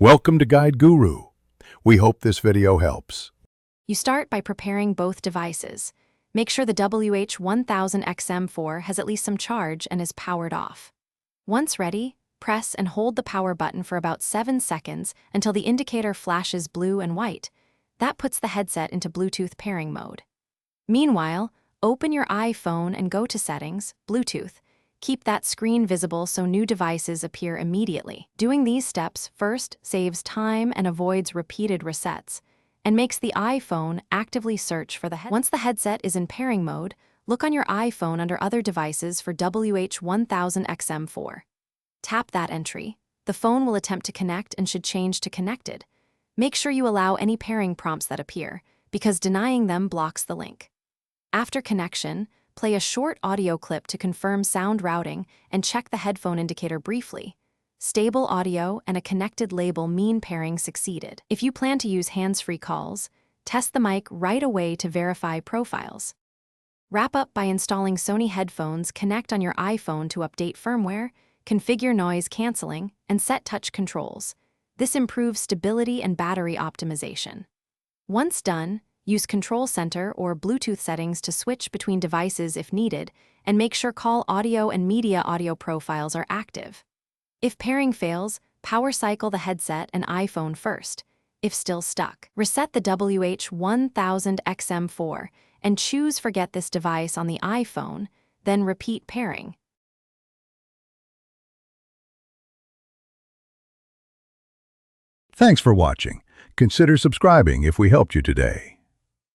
Welcome to Guide Guru. We hope this video helps. You start by preparing both devices. Make sure the WH-1000XM4 has at least some charge and is powered off. Once ready, press and hold the power button for about 7 seconds until the indicator flashes blue and white. That puts the headset into Bluetooth pairing mode. Meanwhile, open your iPhone and go to Settings, Bluetooth. Keep that screen visible so new devices appear immediately. Doing these steps first saves time and avoids repeated resets, and makes the iPhone actively search for the headset. Once the headset is in pairing mode, look on your iPhone under Other Devices for WH-1000XM4. Tap that entry. The phone will attempt to connect and should change to Connected. Make sure you allow any pairing prompts that appear, because denying them blocks the link. After connection, play a short audio clip to confirm sound routing and check the headphone indicator briefly. Stable audio and a connected label mean pairing succeeded. If you plan to use hands-free calls, test the mic right away to verify profiles. Wrap up by installing Sony headphones. Connect on your iPhone to update firmware, configure noise canceling, and set touch controls. This improves stability and battery optimization. Once done, use Control Center or Bluetooth settings to switch between devices if needed, and make sure call audio and media audio profiles are active. If pairing fails, power cycle the headset and iPhone first. If still stuck, reset the WH-1000XM4 and choose Forget this device on the iPhone, then repeat pairing. Thanks for watching. Consider subscribing if we helped you today.